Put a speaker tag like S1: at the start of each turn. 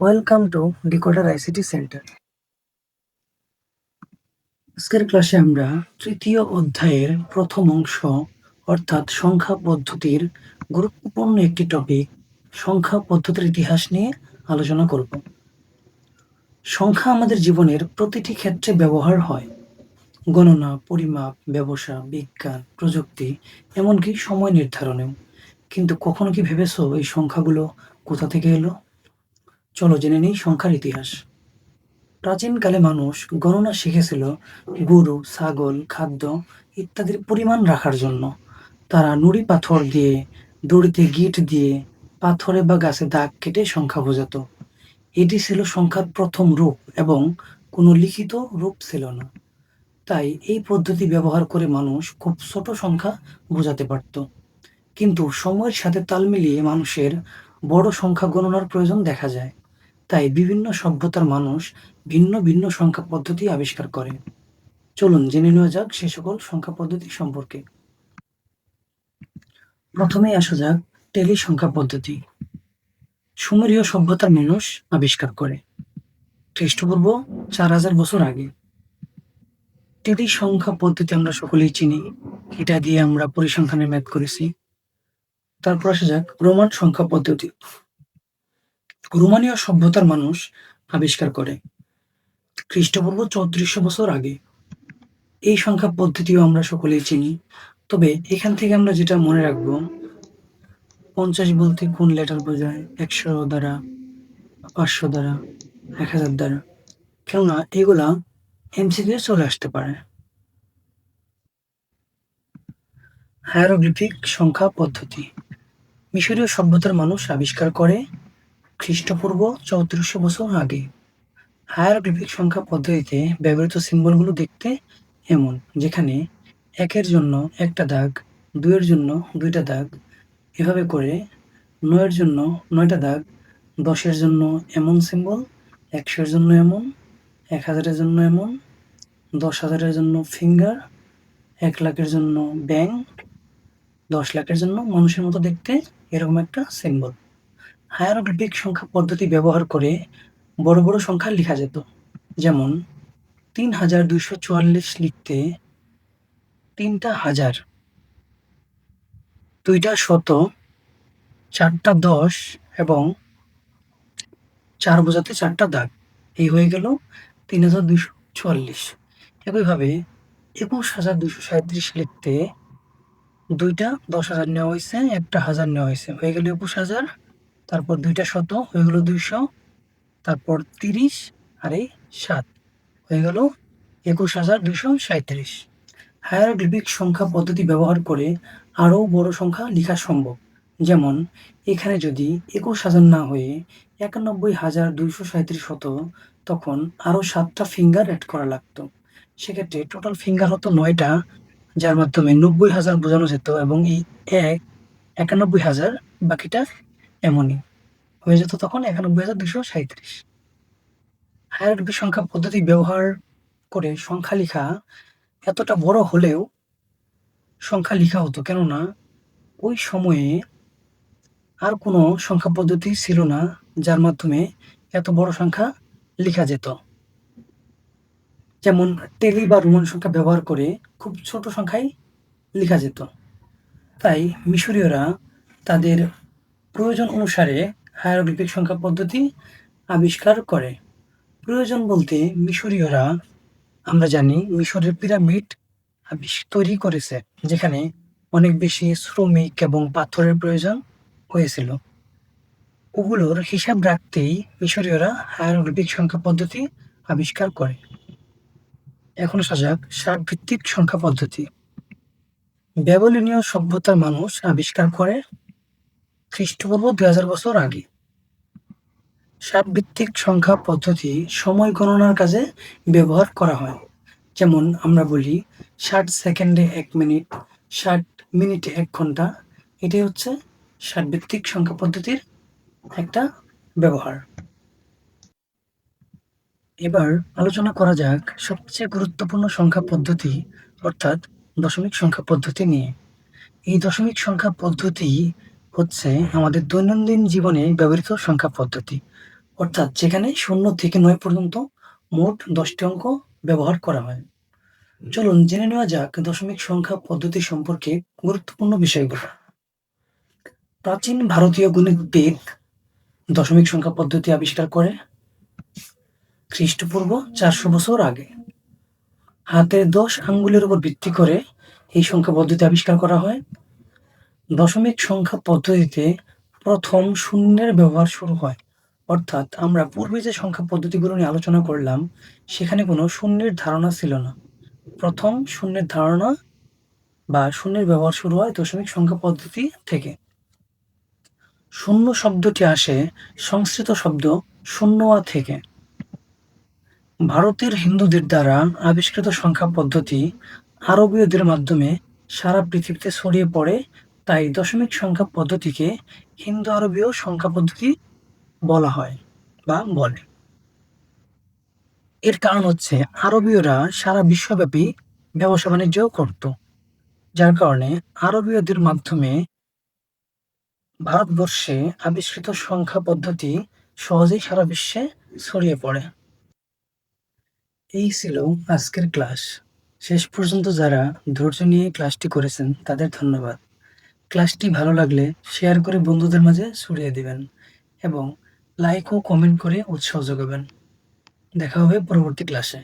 S1: Welcome to decoder ICT centre. আজকের ক্লাসে আমরা তৃতীয় অধ্যায়ের প্রথম অংশ অর্থাৎ সংখ্যা পদ্ধতির গুরুত্বপূর্ণ একটি টপিক সংখ্যা পদ্ধতির ইতিহাস নিয়ে আলোচনা করব। সংখ্যা আমাদের জীবনের প্রতিটি ক্ষেত্রে ব্যবহার হয়। গণনা, পরিমাপ, ব্যবসা, বিজ্ঞান, প্রযুক্তি, এমনকি সময় নির্ধারণেও। কিন্তু কখনো কি ভেবেছো এই সংখ্যাগুলো কোথা থেকে এলো? চলো জেনে নিই সংখ্যার ইতিহাস। প্রাচীনকালে মানুষ গণনা শিখেছিল গরু, ছাগল, খাদ্য ইত্যাদির পরিমাণ রাখার জন্য। তারা নুড়ি পাথর দিয়ে, দড়িতে গিঁট দিয়ে, পাথরে বা গাছে দাগ কেটে সংখ্যা বোঝাতো। এটি ছিল সংখ্যার প্রথম রূপ এবং কোনো লিখিত রূপ ছিল না। তাই এই পদ্ধতি ব্যবহার করে মানুষ খুব ছোট সংখ্যা বোঝাতে পারত। কিন্তু সময়ের সাথে তাল মিলিয়ে মানুষের বড় সংখ্যা গণনার প্রয়োজন দেখা যায়। তাই বিভিন্ন সভ্যতার মানুষ ভিন্ন ভিন্ন সংখ্যা পদ্ধতি আবিষ্কার করে। চলুন জেনে নেওয়া যাক সে সকল সংখ্যা পদ্ধতি সম্পর্কে। প্রথমেই আসা যাক টেলি সংখ্যা পদ্ধতি। সুমেরীয় সভ্যতার মানুষ আবিষ্কার করে খ্রিস্টপূর্ব 4000 বছর আগে। টেলি সংখ্যা পদ্ধতি আমরা সকলেই চিনি, এটা দিয়ে আমরা পরিসংখ্যানের ম্যাথ করেছি। তারপর আসা যাক রোমান সংখ্যা পদ্ধতি। রোমানীয় সভ্যতার মানুষ আবিষ্কার করে খ্রিস্টপূর্ব 3400 বছর আগে। এই সংখ্যা পদ্ধতিও আমরা সকলেই চিনি, তবে এখান থেকে আমরা যেটা মনে রাখবো, 50 বলতে কোন লেটার বোঝায়, 100 দ্বারা, 500 দ্বারা, 1000 দ্বারা, কেননা এগুলা এমসিকিউ চলে আসতে পারে। হায়ারোগ্লিফিক সংখ্যা পদ্ধতি। মিশরীয় সভ্যতার মানুষ আবিষ্কার করে খ্রিস্টপূর্ব 3400 বছর আগে। হায়ারোগ্লিফিক সংখ্যা পদ্ধতিতে ব্যবহৃত সিম্বলগুলো দেখতে এমন, যেখানে 1-এর জন্য একটা দাগ, 2-এর জন্য 2টা দাগ, এভাবে করে 9-এর জন্য 9টা দাগ, 10-এর জন্য এমন সিম্বল, 100-এর জন্য এমন, 1000-এর জন্য এমন, 10,000-এর জন্য ফিঙ্গার, 1 লাখের জন্য ব্যাং, 10 লাখের জন্য মানুষের মতো দেখতে এরকম একটা সিম্বল। হায়ারোগ্লিফিক সংখ্যা পদ্ধতি ব্যবহার করে বড় বড় সংখ্যা লেখা যেত। যেমন 3244 লিখতে 3টা হাজার, 2টা শত, 4টা 10 এবং 4 বোঝাতে 4টা দাগ, এই হয়ে গেল 3244। একইভাবে 21237 লিখতে 2টা 10,000 নেওয়া হয়েছে, একটা 1000 নেওয়া হয়েছে, হয়ে গেল 21000। তারপর 2টা শত হয়ে গেল 200, তারপর 30 আর এই 7 হয়ে গেল 21237। হায়ারোগ্লিফিক সংখ্যা পদ্ধতি ব্যবহার করে আরও বড় সংখ্যা লেখা সম্ভব। যেমন এখানে যদি 21,000 না হয়ে 91,237 হতো, তখন আরও 7টা ফিঙ্গার অ্যাড করা লাগতো। সেক্ষেত্রে টোটাল ফিঙ্গার হতো 9টা, যার মাধ্যমে 90,000 বোঝানো যেত এবং এই 91,000, বাকিটা এমনই হয়ে যেত তখন 91,237। হায়ারোগ্লিফিক সংখ্যা পদ্ধতি ব্যবহার করে সংখ্যা লেখা এতটা বড় হলেও সংখ্যা লেখা হতো, কেননা ওই সময়ে আর কোনো সংখ্যা পদ্ধতি ছিল না যার মাধ্যমে এত বড় সংখ্যা লেখা যেত। যেমন টেলি বা রোমান সংখ্যা ব্যবহার করে খুব ছোট সংখ্যাই লেখা যেত। তাই মিশরীয়রা তাদের প্রয়োজন অনুসারে হায়ারোগ্লিফিক সংখ্যা পদ্ধতি আবিষ্কার করে। প্রয়োজন বলতে মিশরীয়রা, আমরা জানি মিশরের পিরামিড তৈরি করেছে, যেখানে অনেক বেশি শ্রমিক এবং পাথরের প্রয়োজন হয়েছিল। ওগুলোর হিসাব রাখতেই মিশরীয়রা হায়ারোগ্লিফিক সংখ্যা পদ্ধতি আবিষ্কার করে। এখন আসা যাক ষাটভিত্তিক সংখ্যা পদ্ধতি। ব্যাবিলনীয় সভ্যতার মানুষ আবিষ্কার করে খ্রিস্টপূর্ব 2000 বছর আগে। ষাটভিত্তিক সংখ্যা পদ্ধতি সময় গণনার কাজে ব্যবহার করা হয়। যেমন আমরা বলি 60 সেকেন্ডে 1 মিনিট, 60 মিনিটে 1 ঘন্টা। এটাই হচ্ছে ষাটভিত্তিক সংখ্যা পদ্ধতির একটা ব্যবহার। এবার আলোচনা করা যাক সবচেয়ে গুরুত্বপূর্ণ সংখ্যা পদ্ধতি অর্থাৎ দশমিক সংখ্যা পদ্ধতি নিয়ে। এই দশমিক সংখ্যা পদ্ধতি হচ্ছে আমাদের দৈনন্দিন জীবনে ব্যবহৃত সংখ্যা পদ্ধতি, অর্থাৎ যেখানে 0 থেকে 9 পর্যন্ত মোট 10টি অঙ্ক ব্যবহার করা হয়। চলুন জেনে নেওয়া যাক দশমিক সংখ্যা পদ্ধতি সম্পর্কে গুরুত্বপূর্ণ বিষয়গুলো। প্রাচীন ভারতীয় গণিতবিদ দশমিক সংখ্যা পদ্ধতি আবিষ্কার করে খ্রিস্টপূর্ব 400 বছর আগে। হাতের 10 আঙ্গুলের উপর ভিত্তি করে এই সংখ্যা পদ্ধতি আবিষ্কার করা হয়। দশমিক সংখ্যা পদ্ধতিতে প্রথম শূন্যের ব্যবহার শুরু হয়, অর্থাৎ আমরা পূর্বে যে সংখ্যা পদ্ধতিগুলো নিয়ে আলোচনা করলাম সেখানে কোনো শূন্যের ধারণা ছিল না। প্রথম শূন্যের ধারণা বা শূন্যের ব্যবহার শুরু হয় দশমিক সংখ্যা পদ্ধতি থেকে। শূন্য শব্দটি আসে সংস্কৃত শব্দ শূন্যয়া থেকে। ভারতের হিন্দুদের দ্বারা আবিষ্কৃত সংখ্যা পদ্ধতি আরবীয়দের মাধ্যমে সারা পৃথিবীতে ছড়িয়ে পড়ে, তাই দশমিক সংখ্যা পদ্ধতিকে হিন্দু আরবীয় সংখ্যা পদ্ধতি বলা হয় বা বলে। এর কারণ হচ্ছে আরবীয়রা সারা বিশ্বব্যাপী ব্যবসা বাণিজ্য করত, যার কারণে আরবীয়দের মাধ্যমে ভারতবর্ষে আবিষ্কৃত সংখ্যা পদ্ধতি সহজেই সারা বিশ্বে ছড়িয়ে পড়ে। এই ছিল আজকের ক্লাস। শেষ পর্যন্ত যারা ধৈর্য নিয়ে ক্লাসটি করেছেন তাদের ধন্যবাদ। ক্লাসটি ভালো লাগলে শেয়ার করে বন্ধুদের মাঝে ছড়িয়ে দিবেন এবং লাইক ও কমেন্ট করে উৎসাহ যোগাবেন। দেখা হবে পরবর্তী ক্লাসে।